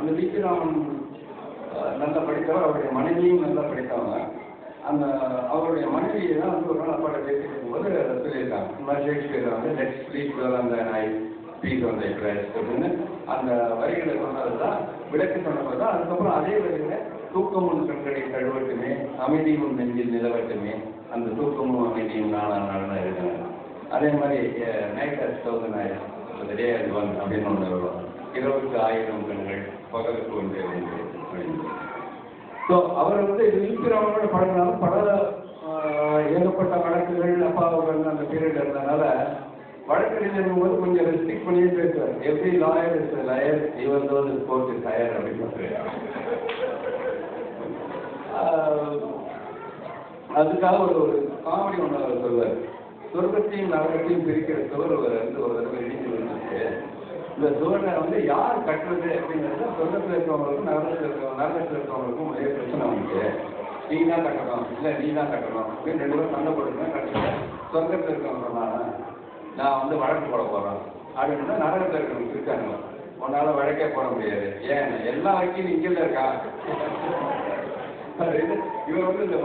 அந்த விக்கிராமன் நல்லா படித்தவர், அவருடைய மனைவியும் நல்லா படித்தவங்க. அந்த அவருடைய மனைவியை தான் வந்து ஒரு நாள் அப்பாட்ட பேசிட்டு இருக்கும்போது சொல்லியிருக்காங்க, இந்த மாதிரி ஷேக்ஸ்பியர் வந்து லெட்ஸ் ஸ்லீப் வெல் அந்த night speak on the Christ அப்படின்னு அந்த வரிகளை சொன்னது தான் விளக்கு சொன்னது தான். அதுக்கப்புறம் அதே வரிகளை தூக்கமும் கண்களை தழுவட்டுமே, அமைதியும் நெஞ்சில் நிலவட்டுமே, அந்த தூக்கமும் அமைதியும் நாளாக இருக்கிறாங்க. அதே மாதிரி night as 1000 day as one அப்படின்னு ஒன்று வரும். இரவுக்கு 1000 கண்கள், பகலுக்கு ஒன்றே ஒன்று அப்படின்னு. ஸோ அவர் வந்து விக்கிராமனோட பழகினாலும் பல ஏகப்பட்ட வழக்குகள் அப்பாவுகள் அந்த பீரியட் இருந்ததுனால வழக்கறிஞர் போது கொஞ்சம் ரெஸ்ட்ரிக்ட் பண்ணியே பேசுவார். Every lawyer is layer even though the court is higher அப்படின்னு சொல்றாரு. அதுக்காக ஒரு காமெடி ஒன்று அவர் சொல்வார். சொர்க்கத்தையும் நரகத்தையும் பிரிக்கிற சுவர் வந்து ஒரு தடவை இடிஞ்சு வந்துச்சு. இந்த சுவரை வந்து யார் கட்டுறது அப்படிங்கிறது சொர்க்கத்தில் இருக்கிறவங்களுக்கும் நரகத்தில் இருக்கிறவங்களுக்கும் ஒரே பிரச்சனை வந்துச்சு. நீ தான் கட்டணும், இல்லை நீ தான் கட்டணும் அப்படின்னு 2 பேரும் சண்டை போட்டுருந்தேன். கட்டல சொர்க்கத்தில் இருக்கிறவங்க சொன்னாங்க, நான் வந்து வழக்கு போட போகிறேன் அப்படின்னா நரகத்தில் இருக்கிறவங்க இருக்காங்க, உன்னால் வழக்கே போட முடியாது. ஏன் எல்லா வக்கீலும் இங்கே இருக்கா? இவர் வந்து இந்த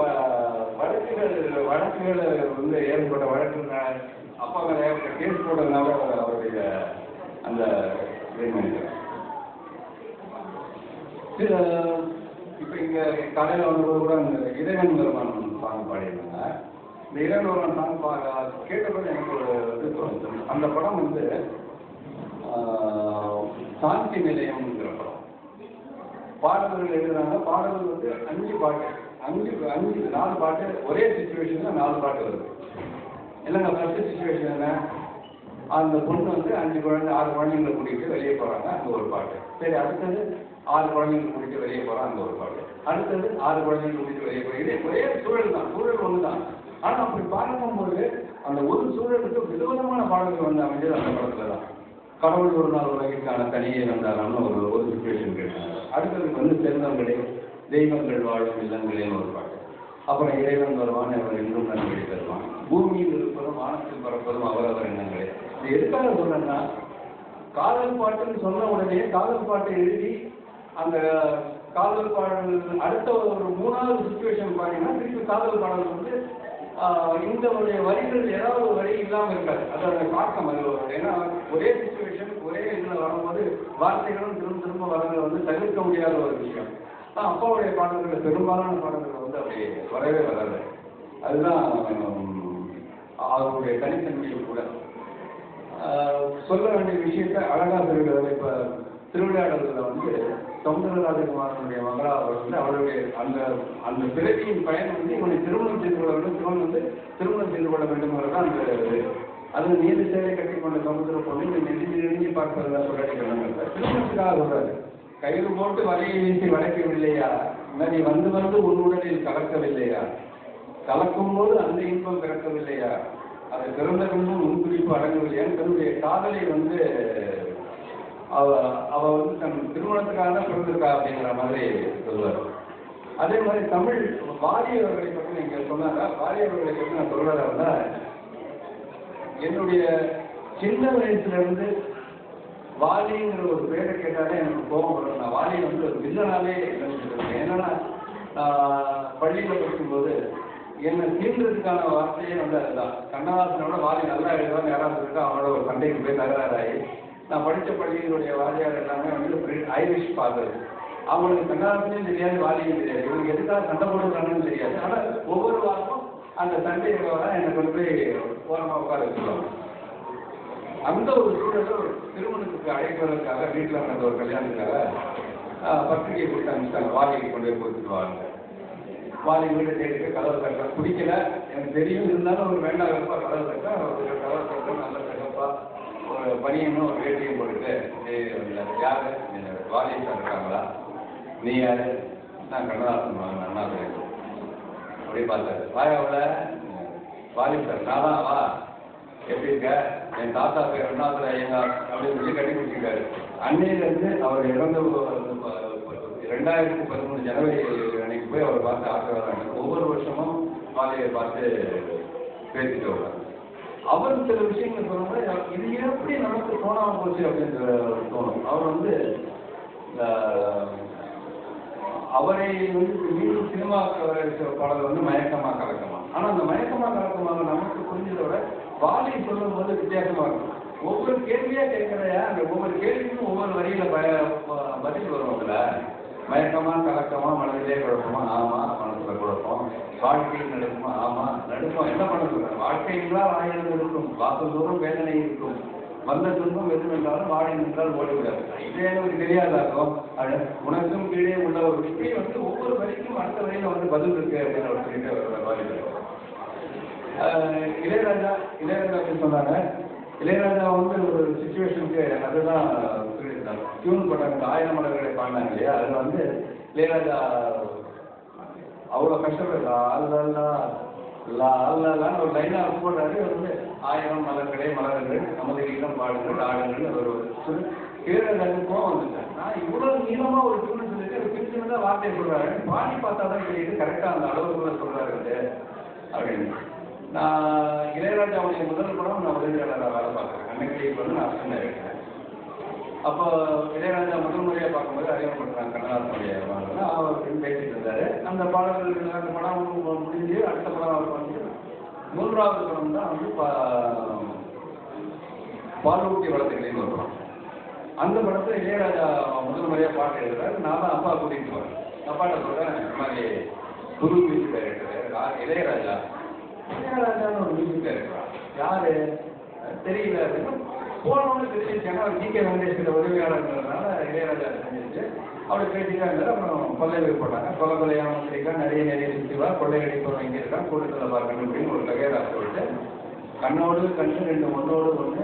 வழக்குகள் வந்து ஏற்பட்ட வழக்கு அப்பா மேலே ஏற்பட்ட கேஸ் போட்டதுனால அவருடைய அந்த இப்போ இங்கே கடையில் வந்தபோது கூட அந்த இறைவன் வருமானம் சாங் பாடியிருந்தாங்க. இந்த இறைவன் வருமானம் சாங் கேட்டபோது எனக்கு ஒரு இது தோணுது. அந்த படம் வந்து சாந்தி நிலையம்ங்கிற படம். பாடல்கள் எழுதுறாங்க. பாடல்கள் வந்து 5 பாட்டு, 4 பாட்டு ஒரே சுச்சுவேஷன்ல 4 பாட்டு வருது. இல்லைங்க, ஃபர்ஸ்ட் சுச்சுவேஷன் என்ன, அந்த பொண்ணு வந்து 6 குழந்தைங்களை கூட்டிகிட்டு வெளியே போகிறாங்க, அங்கே ஒரு பாட்டு. சரி, அடுத்தது 6 குழந்தைங்களை கூட்டிகிட்டு வெளியே போகிறாங்க, அங்கே ஒரு பாட்டு. அடுத்தது 6 குழந்தைங்களை கூட்டிகிட்டு வெளியே போய் இதே ஒரே சூழல் தான், சூழல் ஒன்று தான். ஆனால் அப்படி பார்க்கும்போது அந்த ஒரு சூழலுக்கு விதவிதமான பாடல்கள் வந்து அமைஞ்சது அந்த படத்தில் தான். கடவுள் ஒரு நாள் உலகிற்கான தனியே வந்தாரான்னு ஒரு சுச்சுவேஷன் கேட்டாங்க. அடுத்ததுக்கு வந்து செல்வங்களே தெய்வங்கள் வாழும் இல்லங்களேன்னு ஒரு பாட்டு. அப்புறம் இறைவன் வருவான், அவர் என்றும் நன்மை தருவான், பூமியில் இருப்பதும் வானத்தில் பறப்பதும் அவரவர் எண்ணங்களே. இது எதுக்காக சொன்னா, காதல் பாட்டுன்னு சொன்ன உடனே காதல் பாட்டை எழுதி அந்த காதல் பாடல் அடுத்த ஒரு 3வது சுச்சுவேஷன் பார்த்தீங்கன்னா திருப்பி காதல் பாடல் வந்து இந்த வரிகள் ஏதாவது ஒரு வரி இல்லாமல் இருக்காது. அதோட தாக்கம் அது. ஏன்னா ஒரே சுச்சுவேஷன் ஒரே இதில் வரும்போது வார்த்தைகளும் திரும்ப வரது வந்து தவிர்க்க முடியாத ஒரு விஷயம். அப்பாவுடைய பாடல்கள் பெரும்பாலான பாடல்கள் வந்து அப்படி வரவே வராது. அதுதான் அவருடைய தனித்தன்மையும் கூட. சொல்ல வேண்டிய விஷயத்தை அழகாக சொல்கிறது. இப்போ திருவிளையாடல்களில் வந்து சௌந்தரராஜகுமாரனுடைய மகளா அவர் வந்து அவருடைய அந்த பிறவியின் பயன் வந்து இவனை திருமணம் செய்து கொள்ள வேண்டும், சிவன் வந்து திருமணம் செய்து கொள்ள வேண்டும்ங்கிறது அந்த அது நீதி சேவை கட்டி கொண்ட சமுத்திர பொண்ணு நெருங்கி பார்ப்பதா சொல்லிக்கிறாங்க. திருமணத்துக்காக சொல்றாரு. கயிறு போட்டு வலையை வீசி வளைக்கவில்லையா, நீ வந்து உன்னுடலில் கலக்கவில்லையா, கலக்கும் போது அந்த இன்பம் பிறக்கவில்லையா, அதை பிறந்த பின்பும் முன்குறிப்பு அடங்கவில்லையான்னு தன்னுடைய காதலை வந்து அவ வந்து தன் திருமணத்துக்காக தான் பிறந்திருக்கா அப்படிங்கிற மாதிரி சொல்லுவார். அதே மாதிரி தமிழ் வாலி அவர்களை பற்றி நீங்க சொன்னாங்க. வாலி அவர்களை பற்றி நான் சொல்றதா இருந்தா, என்னுடைய சின்ன வயசுல இருந்து வாலிங்கிற ஒரு பேரை கேட்டாலே எனக்கு கோபம் வரும். நான் வாலியை வந்து ஒரு வில்லனாலே நினைச்சிருக்கேன். என்னன்னா பள்ளியில் படிக்கும்போது என்னை தீர்ந்ததுக்கான வார்த்தையே வந்து அதுதான். கண்ணதாசனோட வாலி நல்லா எழுதுவாங்க, யாராவது இருக்கா அவனோட ஒரு சண்டைக்கு போய் தகராறாயி நான் படித்த பள்ளியினுடைய வாரியார் எல்லாமே வந்து ஐரிஷ் ஃபாதர். அவங்களுக்கு கண்ணதாசனையும் தெரியாது, வாலியும் தெரியாது. இவங்களுக்கு எதுக்காக சண்டை போடுறாங்கன்னு தெரியாது. ஆனால் ஒவ்வொரு வாரமும் அந்த சண்டையை வர என்னை கொண்டு போய் ஓரமாக உட்கார வச்சுருவாங்க. அந்த ஒரு சூழலை ஒரு திருமணத்துக்கு அழைப்பதற்காக வீட்டில் நடந்த ஒரு கல்யாணத்துக்காக பத்திரிகையை கொடுத்து அனுப்பிச்சாங்க. வாலியை கொண்டு போய் கொடுத்துட்டு வாங்க. வாலி வீட்டை தேடிட்டு கதவை தட்டா பிடிக்கல, எனக்கு தெரியும், இருந்தாலும் ஒரு வேண்டாம் இருப்பா கதவை தட்டா கதவை தட்ட நல்ல சிறப்பா ஒரு பனியனும் ஒரு வேட்டியும் போட்டுட்டு யாரு வாலியை சார் இருக்காங்களா, நீ யாரு, நான் கண்ணதாசன் அண்ணா பேர் அப்படி பார்த்தாரு. வாயாவில் வாலி சார் நானா வா எப்படி இருக்க, என் தாத்தா பேர் அண்ணாதுரை ஐயங்கார் அப்படின்னு சொல்லி கட்டி பிடிச்சிருக்காரு. அன்னையிலேருந்து அவர் இறந்த 2013 ஜனவரி அன்னைக்கு போய் அவரை பார்த்து ஆசீர்வாதம். ஒவ்வொரு வருஷமும் வாலியை பார்த்து பேசிட்டு வருவார். அவர் சில விஷயங்கள் சொல்லும்போது இது எப்படி நமக்கு தோணாமல் போச்சு அப்படின்னு தோணும். அவர் வந்து அவரை வந்து மீண்டும் சினிமா பாடல் வந்து மயக்கமா கலக்கமா. ஆனா அந்த மயக்கமா கலக்கமாக நமக்கு புரிஞ்சதோட வாலி சொல்லும் போது வித்தியாசமா இருக்கும். ஒவ்வொரு கேள்வியா கேட்கிறையா, அந்த ஒவ்வொரு கேள்விக்கும் ஒவ்வொரு வரியில பதில் வருவாங்கல்ல. மயக்கமா கலக்கமா, மனதிலே குழப்பமா, ஆமா மனசுல குழப்பம். வாழ்க்கையில் நடக்குமா, ஆமா நடுப்போம். என்ன பண்ண சொல்றாங்க, வாழ்க்கையினால் ஆயிரம் இருக்கும், வாசல் தூரம் வேதனை இருக்கும், வந்த துன்பம் எதுவும் என்றாலும் வாழை நின்றால் ஓடிவிடாது. இதே ஒரு தெரியாதாக்கும் உனக்கும் கீழே உள்ள ஒரு இப்படி வந்து ஒவ்வொரு வரிக்கும் அடுத்த வரையில வந்து பதில் இருக்கு அப்படின்னு அவர் சொல்லிட்டு வாலிபர். இளையராஜா அப்படின்னு சொன்னாங்க. இளையராஜா வந்து ஒரு சுச்சுவேஷனுக்கு அதுதான் சொல்லியிருந்தாங்க. டியூன் பண்ணாங்க, 1000 மலர்களை பாடினாங்க இல்லையா. அதில் வந்து இளையராஜா அவ்வளோ கஷ்டப்படுறா லான்னு ஒரு லைனா போடுறாரு. வந்து 1000 மலர்களே மலர்கள் நமது இல்லம் பாடுங்கள் ஆடுங்கள் ஒரு சொல்லி இளையராஜாவுக்கு கோவம் வந்துட்டேன். நான் இவ்வளவு நீளமா ஒரு டியூன் சொல்லிட்டு ஒரு பிரிச்சுதான் வார்த்தையை சொல்றாரு. பாடி பார்த்தா தான் தெரியுது கரெக்டா அந்த அளவுக்குள்ள சொல்றாரு அப்படின்னு. நான் இளையராஜாவுடைய முதல் படம் நான் உதவியாளராக வேலை பார்க்குறேன். அன்னைக்கு வந்து நான் அசிஸ்டன்ட் டைரக்டர். அப்போ இளையராஜா முதல் முறையாக பார்க்கும்போது அறிமுகப்படுத்துறாங்க கண்ணதாசனுடைய பாடல்கள். அவர் பேசிட்டு இருந்தாரு. அந்த பாடல்கள் அந்த படம் முடிஞ்சு அடுத்த படம் அவர் வந்து 3வது படம் தான் வந்து பாலூட்டி வளர்த்துக்கிட்டேன்னு ஒரு படம். அந்த படத்தில் இளையராஜா முதல் முறையாக பாட்டு எழுதுறாரு. நான் தான் அப்பா கூட்டிகிட்டு போறேன். அப்பாட்ட சொல்றேன், இந்த மாதிரி புது மியூசிக் டைரக்டர் இளையராஜான்னு ஒரு மியூசிக் டைரக்டர் யாரு தெரியல அப்படின்னு போனவங்க தெரிஞ்சிச்சு. ஏன்னா ஜி.கே. வெங்கடேஷோட உதவியாளர்ன்றதுனால இளையராஜா தெரிஞ்சிச்சு. அப்படி பேசிட்டாங்க. அப்புறம் கொள்ளை போட்டாங்க. கொலையாக வந்திருக்கா, நிறைய சுற்றிவா, கொள்ளையடிப்பவன் இங்கே இருக்கான், கூட்டத்தில் பார்க்கணும் அப்படின்னு ஒரு ககையரா சொல்லிட்டு கண்ணோடு கண்ணு 2 ஒன்னோடு ஒன்று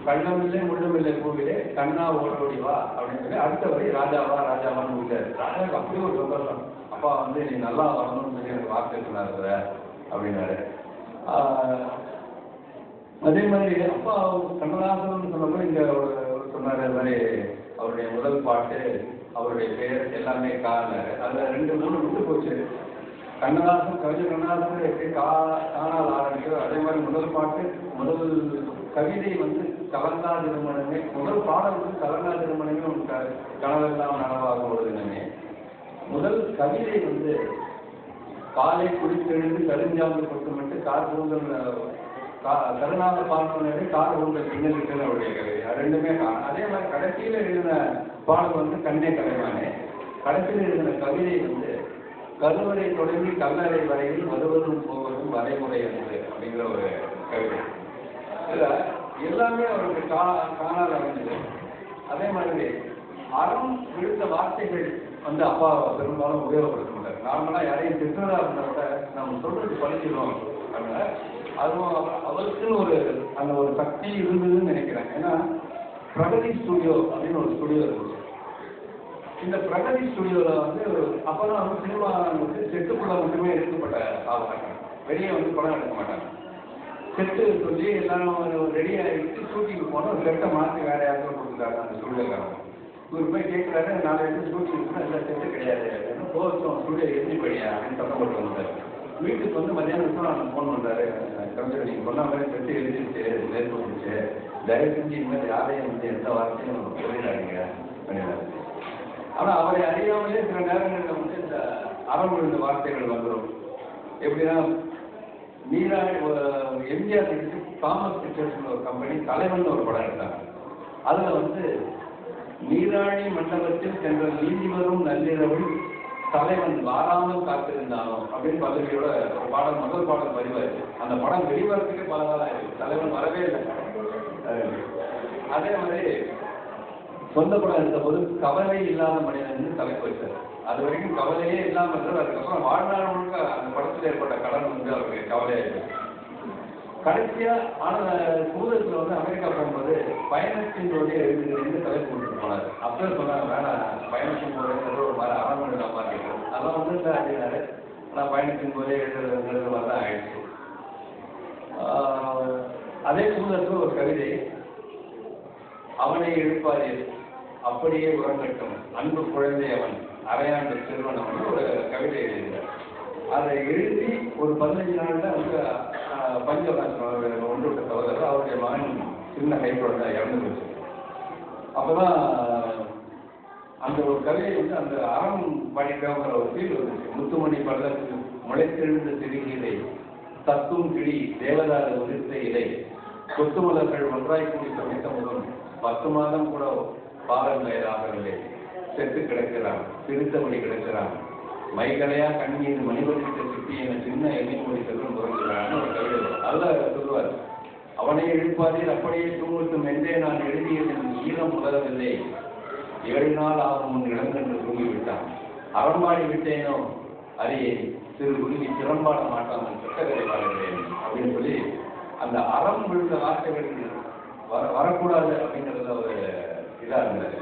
கண்ணமில்லை முள்ளமில்லை பூவிலே கண்ணா ஓடோடி வா அப்படின்னு சொல்லி அடுத்த வரை ராஜாவான்னு விட்டாரு. ராஜாவுக்கு அப்படி ஒரு சந்தோஷம். அப்பா வந்து நீ நல்லா வரணும்னு சொல்லி எனக்கு வார்த்தை சொன்னார் அப்படின்னாரு. அதே மாதிரி அப்பா கண்ணதாசன் சொன்னப்போ இங்கே சொன்னார். அது மாதிரி அவருடைய முதல் பாட்டு அவருடைய பெயர் எல்லாமே காணாரு. அதில் 2 3 விட்டு போச்சு. கண்ணதாசன் கவிஞர் கண்ணதாசன் எப்படி காணால் ஆரம்பிச்சோ அதே மாதிரி முதல் பாட்டு முதல் கவிதை வந்து கலந்தா திருமணமே, முதல் பாடல் வந்து கலந்தா திருமணமே உனக்கு கனவெல்லாம் நனவாகும் பொழுதுனமே. முதல் கவிதை வந்து காலை குடித்தெழுந்து கருஞ்சாந்து கொட்டுமட்டு கார்பூங்கள் கருணாக பார்க்கணுன்னே கார்பூங்கள் பின்னலுக்குன்னு அவருடைய கவிதை. அது 2மே காணும். அதே மாதிரி கடைசியில் எழுதின பாடல் வந்து கண்ணே கலைமானே. கடைசியில் எழுதின கவிதை வந்து கருவறை தொடங்கி கல்லறை வரையில் வருவதும் போவதும் வரைமுறை என்று அப்படிங்கிற ஒரு கவிதை. இதில் எல்லாமே அவருக்கு காணாத அமைஞ்சது. அதே மாதிரி அறம் விழுந்த வார்த்தைகள் வந்து அப்பா பெரும்பாலும் உபயோகப்படுத்த மாட்டார். நார்மலாக யாரையும் திட்டுறதா இருந்தால் நம்ம சொல்றது படிச்சிடும் அப்படின்னா அதுவும் அவருக்குன்னு ஒரு அந்த ஒரு சக்தி இருந்ததுன்னு நினைக்கிறேன். ஏன்னா பிரகதி ஸ்டுடியோ அப்படின்னு ஒரு ஸ்டுடியோ இருந்துச்சு. இந்த பிரகதி ஸ்டுடியோவில் வந்து அப்போதான் வந்து சினிமா வந்து செட்டுக்குள்ள மட்டுமே எடுக்கப்பட்ட ஆவணங்க. வெளியே வந்து படம் எடுக்க மாட்டாங்க. செட்டு சொல்லி எல்லாரும் ரெடியாகிட்டு ஷூட்டிங் போனால் ஒரு செட்டை மாற்றி வேற யாருக்கும் கொடுத்துட்டாங்க அந்த ஸ்டுடியோக்காரங்க. இவர் போய் கேட்குறாரு, 4 இடத்துல ஷூட்டிங் இல்லை செட்டு கிடையாது அப்படின்னு. போச்சோம் ஸ்டுடியோ எப்படி படியா அப்படின்னு சத்தம் போட்டு வந்தார். வீட்டுக்கு வந்து மத்தியானம் நான் ஃபோன் பண்ணுறாரு, கவிஞர் நீங்கள் சொன்ன மாதிரி செட்டு எழுதிருச்சு நேர்ப்பு கொடுத்து தயவு செஞ்சு இனிமேல் யாரையும் வந்து எந்த வார்த்தையும் சொல்லிடாதீங்க பண்ணிடுறாரு. ஆனால் அவரை அறியாமலே சில நேரங்களில் வந்து இந்த அறம் விழுந்த வார்த்தைகள் வந்துடும். எப்படின்னா எம்ஜிஆர் நடிச்சு காமர்ஸ் பிக்சர்ஸ் ஒரு கம்பெனி தலைவன் ஒரு படம் எடுத்தாங்க. அதில் வந்து நீராழி மண்டபத்தில் சென்ற நீதி வரும் நள்ளிரவில் தலைவன் வாராமல் காத்திருந்தானோ அப்படின்னு பதவியோட ஒரு பாடல் முதல் பாடல் பதிவாச்சு. அந்த படம் வெளிவரத்துக்கு பல நாள் ஆயிடுச்சு. தலைவன் வரவே இல்லை. அதே மாதிரி சொந்த படம் எடுத்த போது கவலை இல்லாத மனிதன் தலைப்பு வச்சார். அது வரைக்கும் கவலையே இல்லாமல் இருந்தார். அதுக்கப்புறம் வாழ்நாள் முழுக்க அந்த படத்தில் ஏற்பட்ட கடன் வந்து அவருக்கு கவலையாயிடுச்சு. கடைசியா தூதத்தில் வந்து அமெரிக்கா போகும்போது பயணத்தின் போதே எழுதுகிறேன்னு தலைப்பு கொடுத்துட்டு போனார். அப்போ சொன்னாங்க வேணாம் பயணத்தின் போதே ஒரு மாதிரி அரண்மனை மாதிரி இருக்கும் அதெல்லாம் வந்து இல்லை அப்படின்னாரு. ஆனால் பயணத்தின் போதே எழுதுறது மாதிரி தான் ஆயிடுச்சு. அதே தூதத்தில் ஒரு கவிதை, அவனை எழுப்பாரு அப்படியே உறங்கட்டும் அன்பு குழந்தை அவன் அரையாண்டு சிறுவன் அவன் ஒரு கவிதை எழுதினார். அதை எழுதி ஒரு 15 நாள்ல வந்து பஞ்சவராசன் ஒன்று விட்ட சகோதரர் அவருடைய மகன் சின்ன கை குழந்தை இறந்து போச்சு. அப்போதான் அந்த ஒரு கவிதை வந்து அந்த அறம் படிக்கிறவங்கிற ஒரு ஃபீல் வந்துச்சு. முத்துமணி பள்ளத்தில் முளைத்தெழுந்த சிறுகீரை, தத்தும் கிளி தேவதார உதிர்த்த இலை, கொத்துமலர்கள் ஒன்றாய் கூடி சமைத்த முகம், 10 மாதம் கூட பாலன் வயதாகவில்லை, செத்து கிடக்கிறான், திருத்தபடி கிடக்கிறான், மைகளையா கண்ணீர் மணிபதித்த சிப்பி என சின்ன எண்ணிமொழி செல்வம் புறங்கிறான்னு ஒரு கவிதை. அதில் சொல்லுவார், அவனை எழுப்பாதீர் அப்படியே தூங்கட்டும் என்றே நான் எழுதியதின் ஈரம் உலகவில்லை, 7 நாள் ஆகும் முன் இளங்கன்று தூங்கிவிட்டான், அறம்பாடி விட்டேனோ அரியே சிறு குருவி திறம்பாட மாட்டான் சொத்தகரை பாடுகிறேன் அப்படின்னு சொல்லி அந்த அறம் விழுந்த வார்த்தைகள் வரக்கூடாது அப்படிங்கிறத ஒரு இதாக இருந்தது.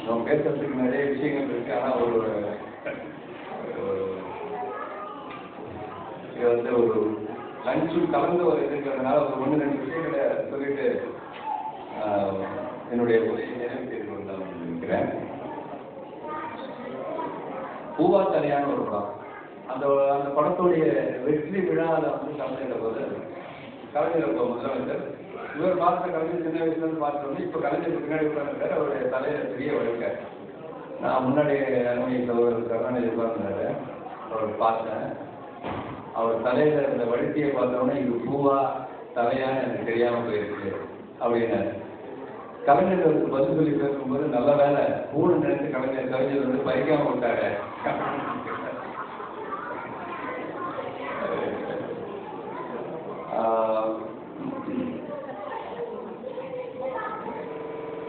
நம்ம பேசுறதுக்கு நிறைய விஷயங்கள் இருக்கு. ஆனால் இது வந்து ஒரு லஞ்சு கலந்து ஒரு இருக்கிறதுனால ஒரு 1-2 விஷயங்களை சொல்லிட்டு என்னுடைய உரையை நிறைவு செய்து கொண்டால் இருக்கிறேன். பூவா தலையான ஒரு படம், அந்த படத்துடைய வெற்றி விழாவில் வந்து கலைஞர் போது கலைஞர் முதலமைச்சர் இவர் பார்த்த கலைஞர் சின்ன வயசுல இருந்து பார்த்தோன்னே இப்போ கலைஞர் பின்னாடி உட்கார்ந்துருக்காரு. அவருடைய தலையில பெரிய வழக்க நான் முன்னாடி அருமை சகோதரர் கருணாநிதி உட்கார்ந்தாரு. அவர் பார்த்தேன், அவர் தலையில இந்த வழுக்கையை பார்த்தோன்னே இது பூவா தலையான்னு எனக்கு தெரியாம போயிருக்கு அப்படின்னாரு. கலைஞர்களுக்கு பதில் சொல்லி பேசும்போது நல்ல வேலை பூன்னு நினைச்சு கலைஞர் வந்து பறிக்காம விட்டாரு.